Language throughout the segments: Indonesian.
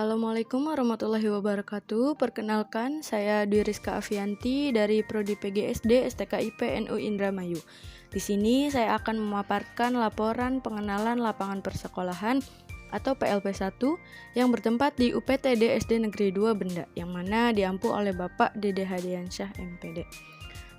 Assalamualaikum warahmatullahi wabarakatuh. Perkenalkan, saya Dwi Rizka Afianti dari Prodi PGSD STKIP NU Indramayu. Di sini saya akan memaparkan laporan pengenalan lapangan persekolahan atau PLP1 yang bertempat di UPTD SD Negeri 2 Benda, yang mana diampu oleh Bapak Dede Hadiansyah MPD.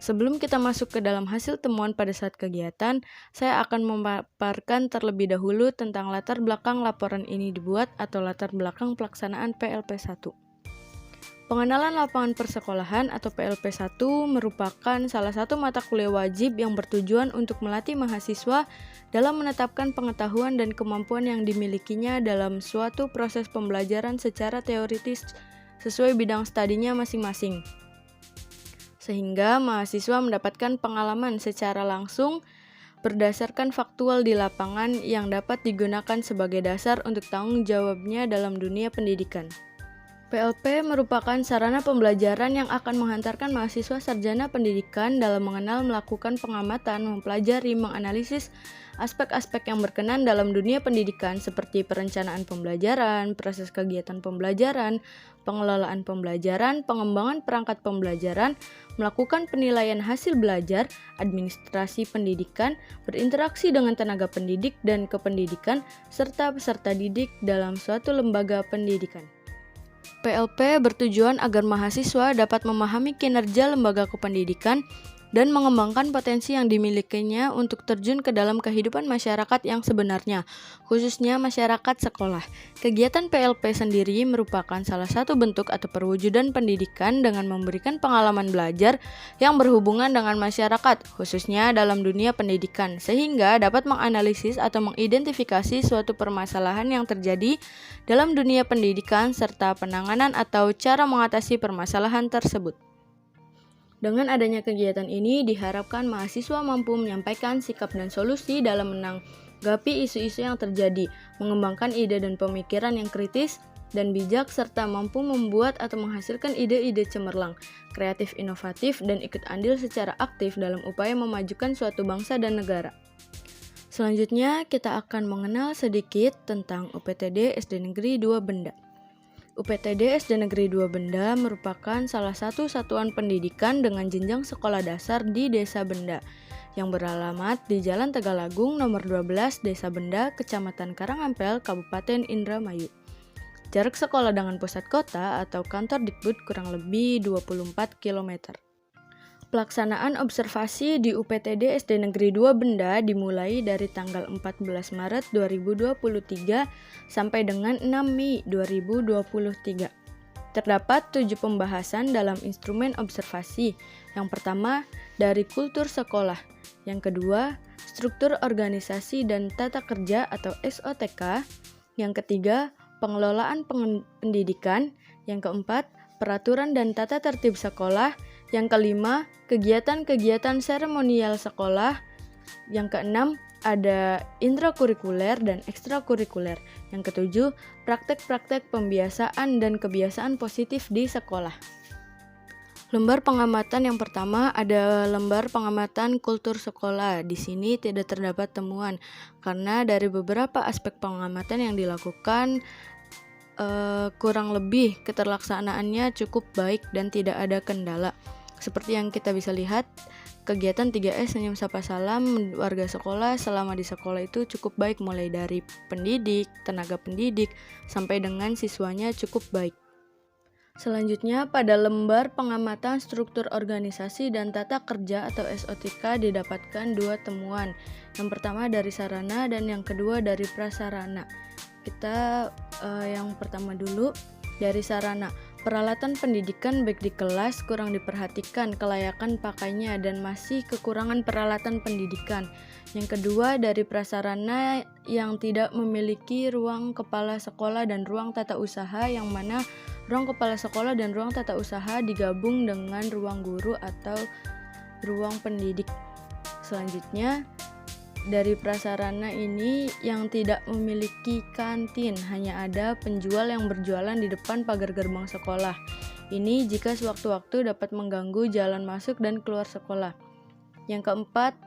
Sebelum kita masuk ke dalam hasil temuan pada saat kegiatan, saya akan memaparkan terlebih dahulu tentang latar belakang laporan ini dibuat atau latar belakang pelaksanaan PLP1. Pengenalan lapangan persekolahan atau PLP1 merupakan salah satu mata kuliah wajib yang bertujuan untuk melatih mahasiswa dalam menetapkan pengetahuan dan kemampuan yang dimilikinya dalam suatu proses pembelajaran secara teoritis sesuai bidang studinya masing-masing, sehingga mahasiswa mendapatkan pengalaman secara langsung berdasarkan faktual di lapangan yang dapat digunakan sebagai dasar untuk tanggung jawabnya dalam dunia pendidikan. PLP merupakan sarana pembelajaran yang akan menghantarkan mahasiswa sarjana pendidikan dalam mengenal, melakukan pengamatan, mempelajari, menganalisis aspek-aspek yang berkenan dalam dunia pendidikan seperti perencanaan pembelajaran, proses kegiatan pembelajaran, pengelolaan pembelajaran, pengembangan perangkat pembelajaran, melakukan penilaian hasil belajar, administrasi pendidikan, berinteraksi dengan tenaga pendidik dan kependidikan, serta peserta didik dalam suatu lembaga pendidikan. PLP bertujuan agar mahasiswa dapat memahami kinerja lembaga kependidikan dan mengembangkan potensi yang dimilikinya untuk terjun ke dalam kehidupan masyarakat yang sebenarnya, khususnya masyarakat sekolah. Kegiatan PLP sendiri merupakan salah satu bentuk atau perwujudan pendidikan dengan memberikan pengalaman belajar yang berhubungan dengan masyarakat, khususnya dalam dunia pendidikan, sehingga dapat menganalisis atau mengidentifikasi suatu permasalahan yang terjadi dalam dunia pendidikan serta penanganan atau cara mengatasi permasalahan tersebut. Dengan adanya kegiatan ini, diharapkan mahasiswa mampu menyampaikan sikap dan solusi dalam menanggapi isu-isu yang terjadi, mengembangkan ide dan pemikiran yang kritis dan bijak, serta mampu membuat atau menghasilkan ide-ide cemerlang, kreatif, inovatif, dan ikut andil secara aktif dalam upaya memajukan suatu bangsa dan negara. Selanjutnya, kita akan mengenal sedikit tentang UPTD SD Negeri 2 Benda. UPTD SD Negeri 2 Benda merupakan salah satu satuan pendidikan dengan jenjang sekolah dasar di Desa Benda yang beralamat di Jalan Tegalagung nomor 12 Desa Benda, Kecamatan Karangampel, Kabupaten Indramayu. Jarak sekolah dengan pusat kota atau kantor Dikbud kurang lebih 24 km. Pelaksanaan observasi di UPTD SD Negeri 2 Benda dimulai dari tanggal 14 Maret 2023 sampai dengan 6 Mei 2023. Terdapat 7 pembahasan dalam instrumen observasi. Yang pertama, dari kultur sekolah. Yang kedua, struktur organisasi dan tata kerja atau SOTK. Yang ketiga, pengelolaan pendidikan. Yang keempat, peraturan dan tata tertib sekolah. Yang kelima, kegiatan-kegiatan seremonial sekolah. Yang keenam, ada intrakurikuler dan ekstrakurikuler. Yang ketujuh, praktek-praktek pembiasaan dan kebiasaan positif di sekolah. Lembar pengamatan yang pertama ada lembar pengamatan kultur sekolah. Di sini tidak terdapat temuan karena dari beberapa aspek pengamatan yang dilakukan kurang lebih keterlaksanaannya cukup baik dan tidak ada kendala. Seperti yang kita bisa lihat, kegiatan 3S Senyum Sapa Salam warga sekolah selama di sekolah itu cukup baik, mulai dari pendidik, tenaga pendidik, sampai dengan siswanya cukup baik. Selanjutnya, pada lembar pengamatan struktur organisasi dan tata kerja atau SOTK didapatkan 2 temuan. Yang pertama dari sarana dan yang kedua dari prasarana. Kita yang pertama dulu dari sarana. Peralatan pendidikan baik di kelas kurang diperhatikan kelayakan pakainya dan masih kekurangan peralatan pendidikan. Yang kedua dari prasarana yang tidak memiliki ruang kepala sekolah dan ruang tata usaha, yang mana ruang kepala sekolah dan ruang tata usaha digabung dengan ruang guru atau ruang pendidik. Selanjutnya, dari prasarana ini yang tidak memiliki kantin, hanya ada penjual yang berjualan di depan pagar gerbang sekolah. Ini jika sewaktu-waktu dapat mengganggu jalan masuk dan keluar sekolah. Yang keempat,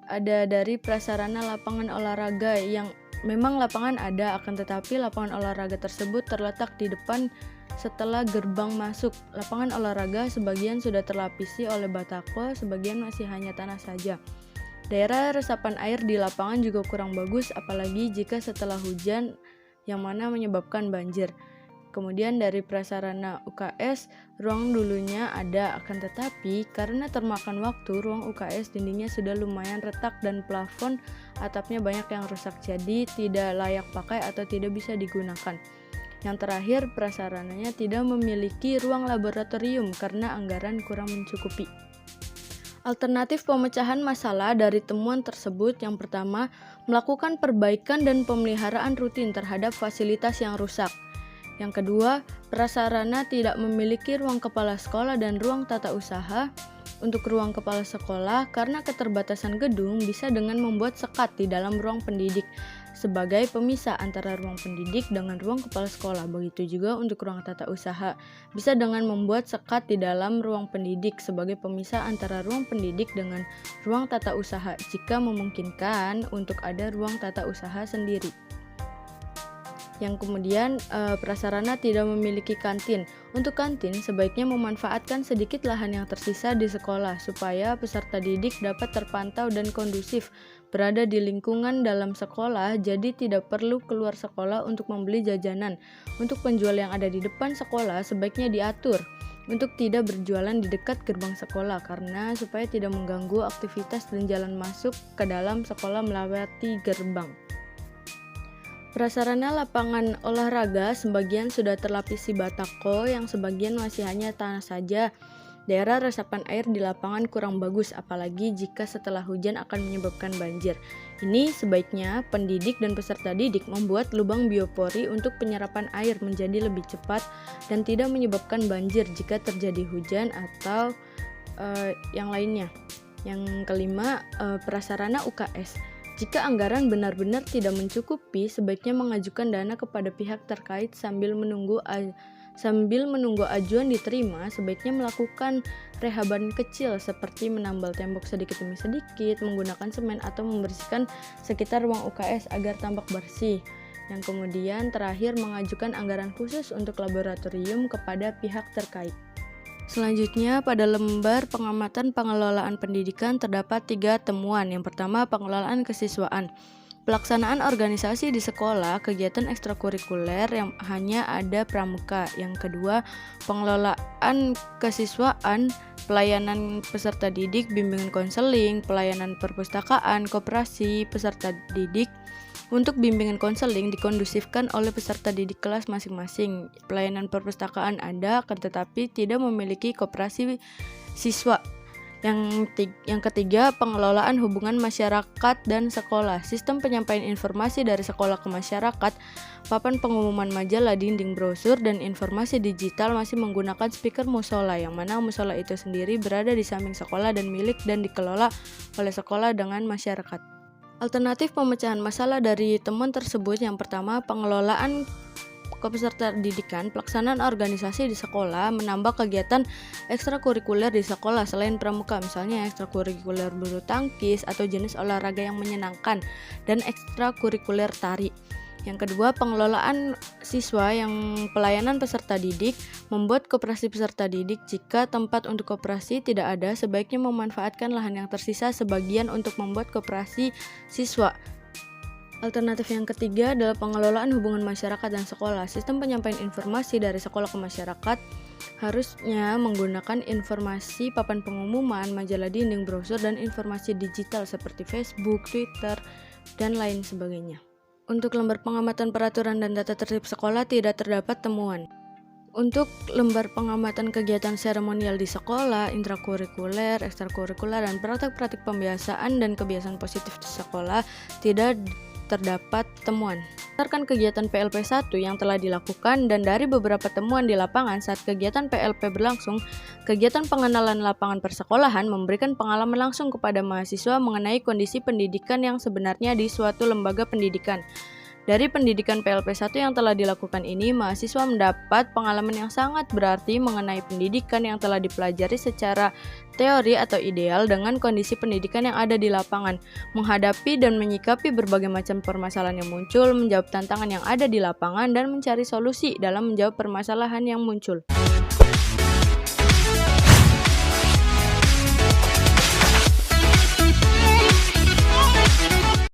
ada dari prasarana lapangan olahraga yang Memang lapangan ada, akan tetapi lapangan olahraga tersebut terletak di depan setelah gerbang masuk. Lapangan olahraga sebagian sudah terlapisi oleh batako, sebagian masih hanya tanah saja. Daerah resapan air di lapangan juga kurang bagus, apalagi jika setelah hujan yang mana menyebabkan banjir. Kemudian dari prasarana UKS, ruang dulunya ada, akan tetapi karena termakan waktu, ruang UKS dindingnya sudah lumayan retak dan plafon atapnya banyak yang rusak, jadi tidak layak pakai atau tidak bisa digunakan. Yang terakhir, prasarananya tidak memiliki ruang laboratorium karena anggaran kurang mencukupi. Alternatif pemecahan masalah dari temuan tersebut yang pertama, melakukan perbaikan dan pemeliharaan rutin terhadap fasilitas yang rusak. Yang kedua, prasarana tidak memiliki ruang kepala sekolah dan ruang tata usaha. Untuk ruang kepala sekolah, karena keterbatasan gedung, bisa dengan membuat sekat di dalam ruang pendidik sebagai pemisah antara ruang pendidik dengan ruang kepala sekolah. Begitu juga untuk ruang tata usaha, bisa dengan membuat sekat di dalam ruang pendidik sebagai pemisah antara ruang pendidik dengan ruang tata usaha jika memungkinkan untuk ada ruang tata usaha sendiri. Yang kemudian, prasarana tidak memiliki kantin. Untuk kantin, sebaiknya memanfaatkan sedikit lahan yang tersisa di sekolah supaya peserta didik dapat terpantau dan kondusif berada di lingkungan dalam sekolah, jadi tidak perlu keluar sekolah untuk membeli jajanan. Untuk penjual yang ada di depan sekolah, sebaiknya diatur untuk tidak berjualan di dekat gerbang sekolah karena supaya tidak mengganggu aktivitas dan jalan masuk ke dalam sekolah melewati gerbang. Prasarana lapangan olahraga sebagian sudah terlapisi batako, yang sebagian masih hanya tanah saja. Daerah resapan air di lapangan kurang bagus, apalagi jika setelah hujan akan menyebabkan banjir. Ini sebaiknya pendidik dan peserta didik membuat lubang biopori untuk penyerapan air menjadi lebih cepat dan tidak menyebabkan banjir jika terjadi hujan atau yang lainnya. Yang kelima, prasarana UKS. Jika anggaran benar-benar tidak mencukupi, sebaiknya mengajukan dana kepada pihak terkait sambil menunggu ajuan diterima. Sebaiknya melakukan rehaban kecil seperti menambal tembok sedikit demi sedikit, menggunakan semen atau membersihkan sekitar ruang UKS agar tampak bersih. Yang kemudian terakhir, mengajukan anggaran khusus untuk laboratorium kepada pihak terkait. Selanjutnya, pada lembar pengamatan pengelolaan pendidikan terdapat 3 temuan. Yang pertama, pengelolaan kesiswaan. Pelaksanaan organisasi di sekolah, kegiatan ekstrakurikuler yang hanya ada pramuka. Yang kedua, pengelolaan kesiswaan, pelayanan peserta didik, bimbingan konseling, pelayanan perpustakaan, koperasi peserta didik. Untuk bimbingan konseling dikondusifkan oleh peserta didik kelas masing-masing. Pelayanan perpustakaan ada, akan tetapi tidak memiliki koperasi siswa. Yang ketiga, pengelolaan hubungan masyarakat dan sekolah. Sistem penyampaian informasi dari sekolah ke masyarakat, papan pengumuman majalah, dinding brosur, dan informasi digital masih menggunakan speaker musola, yang mana musola itu sendiri berada di samping sekolah dan milik dan dikelola oleh sekolah dengan masyarakat. Alternatif pemecahan masalah dari temuan tersebut, yang pertama, pengelolaan peserta didikan, pelaksanaan organisasi di sekolah, menambah kegiatan ekstrakurikuler di sekolah selain pramuka, misalnya ekstrakurikuler bulu tangkis atau jenis olahraga yang menyenangkan, dan ekstrakurikuler tari. Yang kedua, pengelolaan siswa yang pelayanan peserta didik, membuat koperasi peserta didik. Jika tempat untuk koperasi tidak ada, sebaiknya memanfaatkan lahan yang tersisa sebagian untuk membuat koperasi siswa. Alternatif yang ketiga adalah pengelolaan hubungan masyarakat dan sekolah. Sistem penyampaian informasi dari sekolah ke masyarakat harusnya menggunakan informasi papan pengumuman, majalah dinding, brosur, dan informasi digital seperti Facebook, Twitter, dan lain sebagainya. Untuk lembar pengamatan peraturan dan tata tertib sekolah tidak terdapat temuan. Untuk lembar pengamatan kegiatan seremonial di sekolah, intrakurikuler, ekstrakurikuler, dan praktik-praktik pembiasaan dan kebiasaan positif di sekolah tidak terdapat temuan. Berdasarkan kegiatan PLP 1 yang telah dilakukan dan dari beberapa temuan di lapangan saat kegiatan PLP berlangsung, kegiatan pengenalan lapangan persekolahan memberikan pengalaman langsung kepada mahasiswa mengenai kondisi pendidikan yang sebenarnya di suatu lembaga pendidikan. Dari pendidikan PLP 1 yang telah dilakukan ini, mahasiswa mendapat pengalaman yang sangat berarti mengenai pendidikan yang telah dipelajari secara teori atau ideal dengan kondisi pendidikan yang ada di lapangan, menghadapi dan menyikapi berbagai macam permasalahan yang muncul, menjawab tantangan yang ada di lapangan, dan mencari solusi dalam menjawab permasalahan yang muncul.